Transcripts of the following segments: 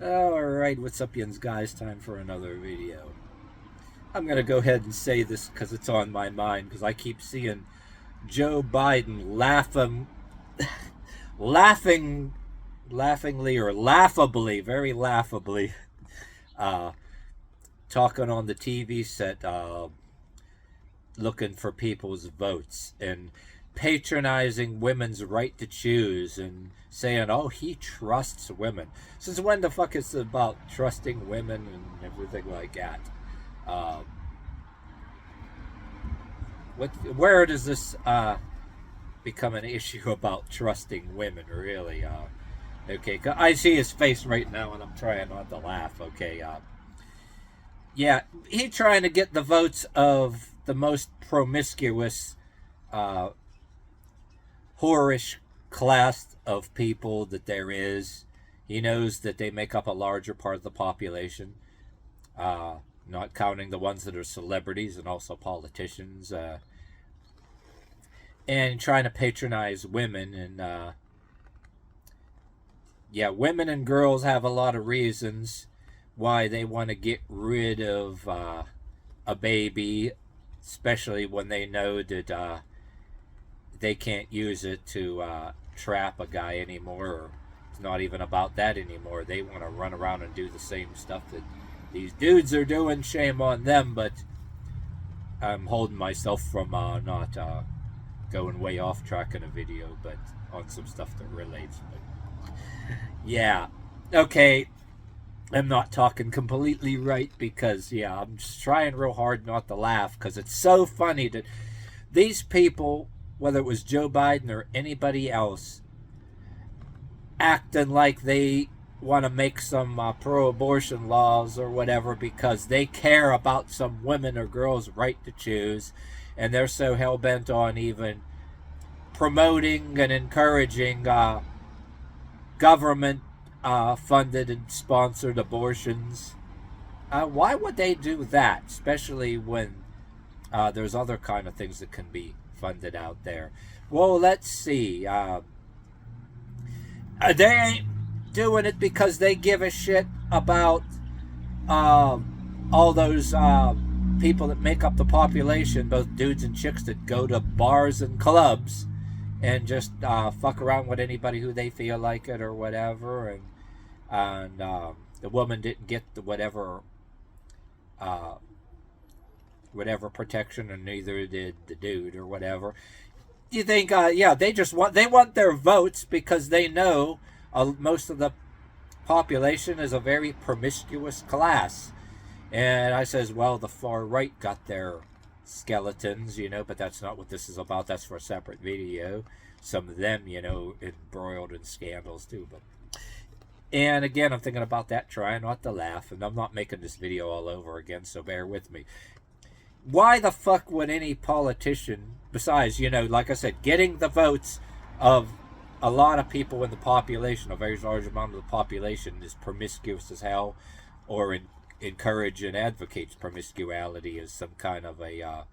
Alright, what's up, yins guys? Time for another video. I'm gonna go ahead and say this because it's on my mind, because I keep seeing Joe Biden laughingly or laughably, very laughably, talking on the TV set, looking for people's votes and patronizing women's right to choose and saying, oh, he trusts women. Since when the fuck is it about trusting women and everything like that? Where does this become an issue about trusting women, really? Okay, I see his face right now and I'm trying not to laugh, okay? Yeah, he trying to get the votes of the most promiscuous, whorish class of people that there is. He knows that they make up a larger part of the population, not counting the ones that are celebrities and also politicians, and trying to patronize women. And yeah, women and girls have a lot of reasons why they want to get rid of a baby, especially when they know that they can't use it to trap a guy anymore, or it's not even about that anymore. They want to run around and do the same stuff that these dudes are doing. Shame on them, but I'm holding myself from not going way off track in a video, but on some stuff that relates. But yeah, okay, I'm not talking completely right because, yeah, I'm just trying real hard not to laugh because it's so funny that these people, whether it was Joe Biden or anybody else, acting like they want to make some pro-abortion laws or whatever because they care about some women or girls' right to choose, and they're so hell-bent on even promoting and encouraging government funded and sponsored abortions. Why would they do that, especially when there's other kind of things that can be funded out there? Well, let's see. They ain't doing it because they give a shit about all those people that make up the population, both dudes and chicks, that go to bars and clubs and just fuck around with anybody who they feel like it or whatever. And the woman didn't get the whatever protection, and neither did the dude or whatever. You think, yeah, they want their votes because they know most of the population is a very promiscuous class. And I says, well, the far right got their skeletons, but that's not what this is about. That's for a separate video. Some of them, embroiled in scandals too. And again, I'm thinking about that, trying not to laugh, and I'm not making this video all over again, so bear with me. Why the fuck would any politician, besides, like I said, getting the votes of a lot of people in the population, a very large amount of the population is promiscuous as hell, or encourage and advocates promiscuity as some kind of a,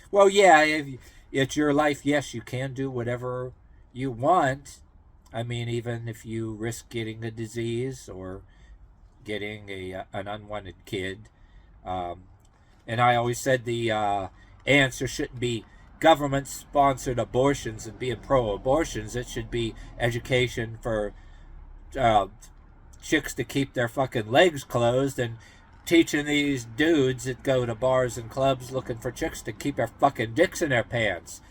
well, yeah, if it's your life, yes, you can do whatever you want. I mean, even if you risk getting a disease or getting an unwanted kid. And I always said the answer shouldn't be government-sponsored abortions and being pro-abortions. It should be education for chicks to keep their fucking legs closed, and teaching these dudes that go to bars and clubs looking for chicks to keep their fucking dicks in their pants.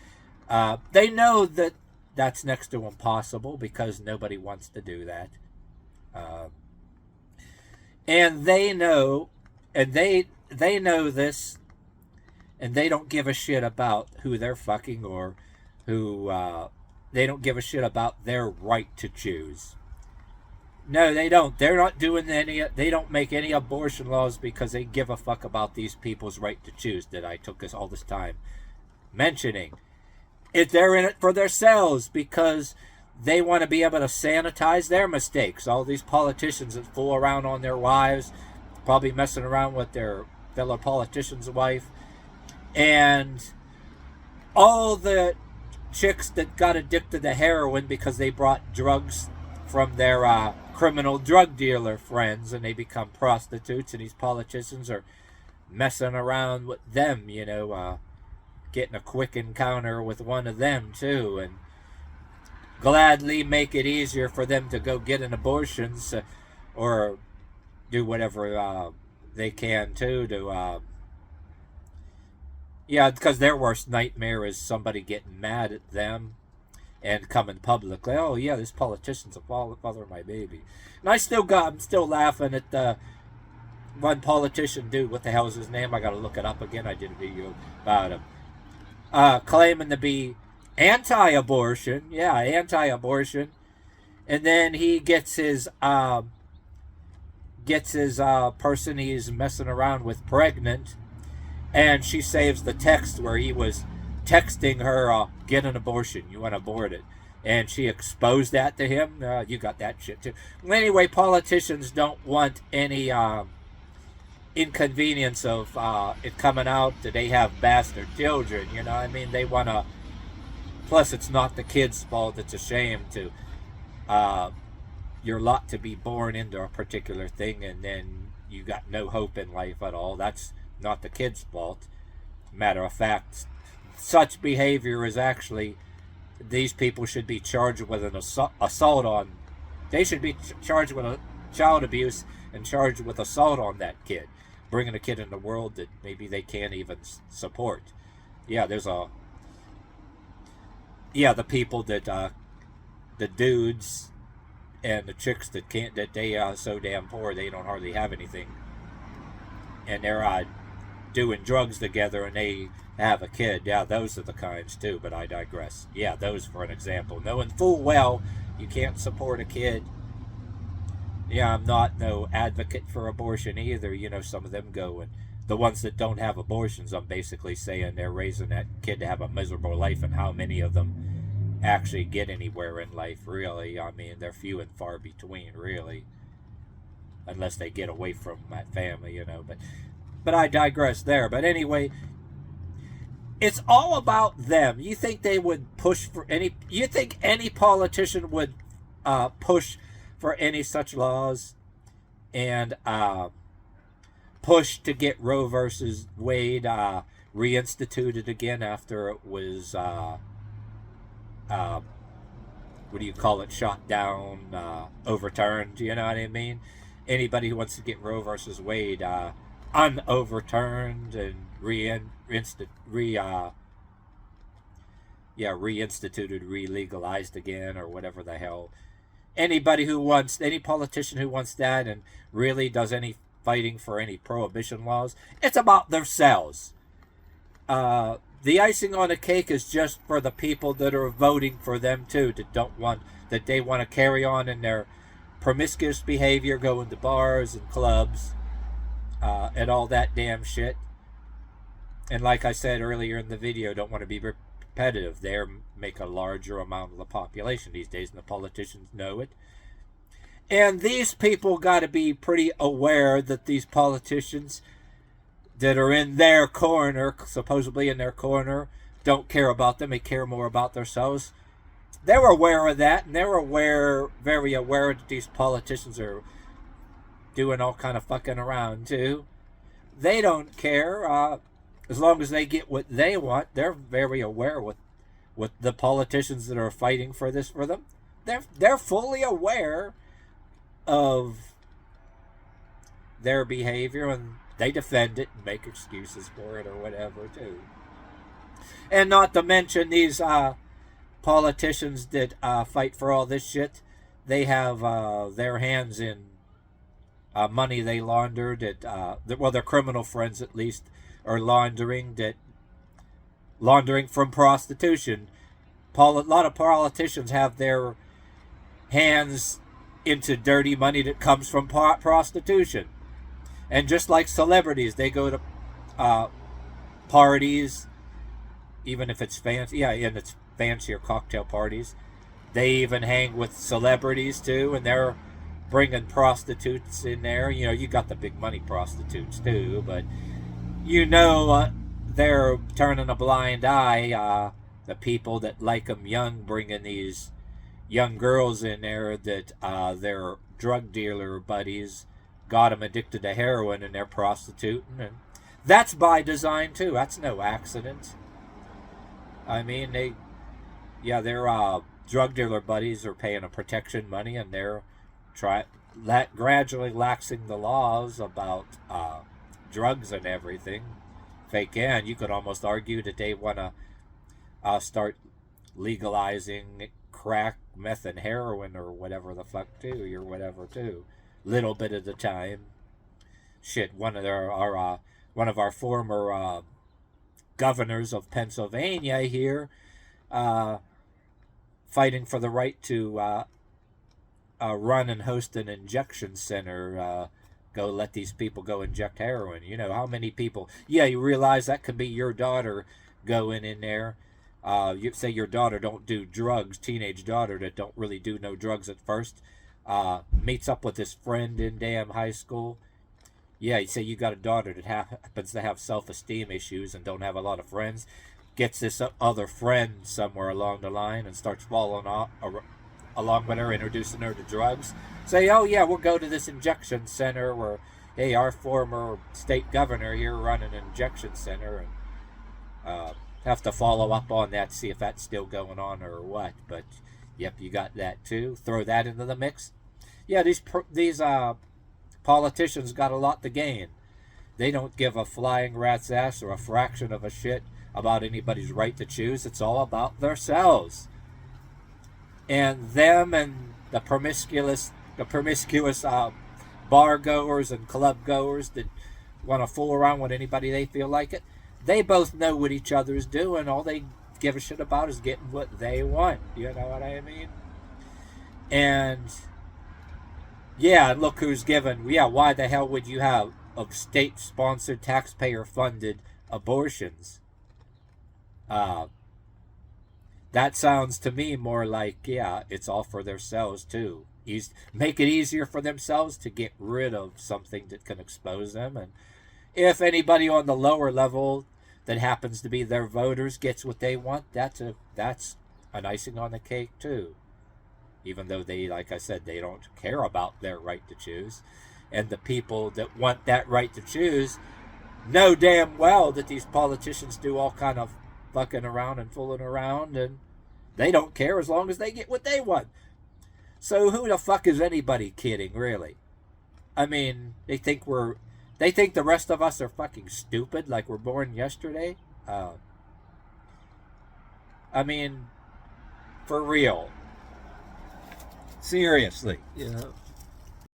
They know that that's next to impossible because nobody wants to do that. And they know, and they know this, and they don't give a shit about who they're fucking or who, they don't give a shit about their right to choose. No, they don't. They're not doing they don't make any abortion laws because they give a fuck about these people's right to choose that I took all this time mentioning. They're in it for themselves because they want to be able to sanitize their mistakes. All these politicians that fool around on their wives, probably messing around with their fellow politician's wife, and all the chicks that got addicted to heroin because they brought drugs from their criminal drug dealer friends, and they become prostitutes, and these politicians are messing around with them, getting a quick encounter with one of them too, and gladly make it easier for them to go get an abortion, or do whatever they can too to because their worst nightmare is somebody getting mad at them and coming publicly, oh yeah, this politician's a father of my baby. And I'm still laughing at the one politician dude, what the hell is his name? I gotta look it up again. I did a video about him. Claiming to be anti-abortion. Yeah, anti-abortion. And then he gets his person he's messing around with pregnant, and she saves the text where he was texting her, get an abortion, you want to abort it. And she exposed that to him. You got that shit too. Anyway, politicians don't want any inconvenience of it coming out that they have bastard children, they want to, plus it's not the kid's fault. It's a shame to your lot to be born into a particular thing and then you got no hope in life at all. That's not the kid's fault. Matter of fact, such behavior is actually, these people should be charged with an assault on, they should be charged with a child abuse and charged with assault on that kid, bringing a kid in the world that maybe they can't even support. Yeah, there's the people that the dudes and the chicks that can't, that they are so damn poor they don't hardly have anything, and they're doing drugs together and they have a kid. Yeah, those are the kinds too, but I digress. Yeah, those for an example, knowing full well you can't support a kid. Yeah, I'm not no advocate for abortion either. Some of them go, and the ones that don't have abortions, I'm basically saying they're raising that kid to have a miserable life, and how many of them actually get anywhere in life, really. I mean, they're few and far between, really, unless they get away from that family, but I digress there. But anyway, it's all about them. You think they would push for any, you think any politician would push for any such laws and push to get Roe versus Wade reinstituted again after it was shot down, overturned? You know what I mean? Anybody who wants to get Roe versus Wade unoverturned and reinstituted, re-legalized again, or whatever the hell. Any politician who wants that and really does any fighting for any prohibition laws, it's about themselves. The icing on the cake is just for the people that are voting for them too, that they want to carry on in their promiscuous behavior, going to bars and clubs, and all that damn shit. And like I said earlier in the video, don't want to be repetitive. They make a larger amount of the population these days, and the politicians know it. And these people got to be pretty aware that these politicians that are in their corner, supposedly in their corner, don't care about them. They care more about themselves. They're aware of that, and they're very aware that these politicians are doing all kind of fucking around too. They don't care. As long as they get what they want, they're very aware with the politicians that are fighting for this for them. They're fully aware of their behavior, and they defend it and make excuses for it or whatever too. And not to mention these politicians that fight for all this shit, they have their hands in money they laundered their criminal friends at least are laundering from prostitution. A lot of politicians have their hands into dirty money that comes from prostitution. And just like celebrities, they go to parties, even if it's fancy, and it's fancier cocktail parties. They even hang with celebrities too, and they're bringing prostitutes in there. You got the big money prostitutes too, but they're turning a blind eye. The people that like them young, bringing these young girls in there that they're drug dealer buddies got them addicted to heroin and they're prostituting. And that's by design too. That's no accident. I mean, their drug dealer buddies are paying a protection money, and they're gradually laxing the laws about drugs and everything. If they can, you could almost argue that they want to start legalizing crack, meth, and heroin, or whatever the fuck too. Little bit at a time. Shit, one of our former governors of Pennsylvania here, fighting for the right to run and host an injection center. Go let these people go inject heroin. You know how many people? Yeah, you realize that could be your daughter going in there. You say your daughter don't do drugs, teenage daughter that don't really do no drugs at first, meets up with his friend in damn high school. Yeah, you say you got a daughter that happens to have self-esteem issues and don't have a lot of friends, gets this other friend somewhere along the line and starts following along with her, introducing her to drugs. Say, oh yeah, we'll go to this injection center where, hey, our former state governor here run an injection center, and have to follow up on that, see if that's still going on or what. But yep, you got that too. Throw that into the mix. Yeah, these politicians got a lot to gain. They don't give a flying rat's ass or a fraction of a shit about anybody's right to choose. It's all about themselves. And them and the promiscuous bar goers and club goers that want to fool around with anybody they feel like it, they both know what each other's doing. All they give a shit about is getting what they want. You know what I mean? And yeah, look who's given. Yeah, why the hell would you have of state-sponsored, taxpayer-funded abortions? That sounds to me more like, yeah, it's all for themselves too. Make it easier for themselves to get rid of something that can expose them. And if anybody on the lower level that happens to be their voters gets what they want, that's an icing on the cake too. Even though they, like I said, they don't care about their right to choose. And the people that want that right to choose know damn well that these politicians do all kind of fucking around and fooling around, and they don't care as long as they get what they want. So who the fuck is anybody kidding, really? I mean, they think the rest of us are fucking stupid, like we're born yesterday. I mean, for real. Seriously. Yeah.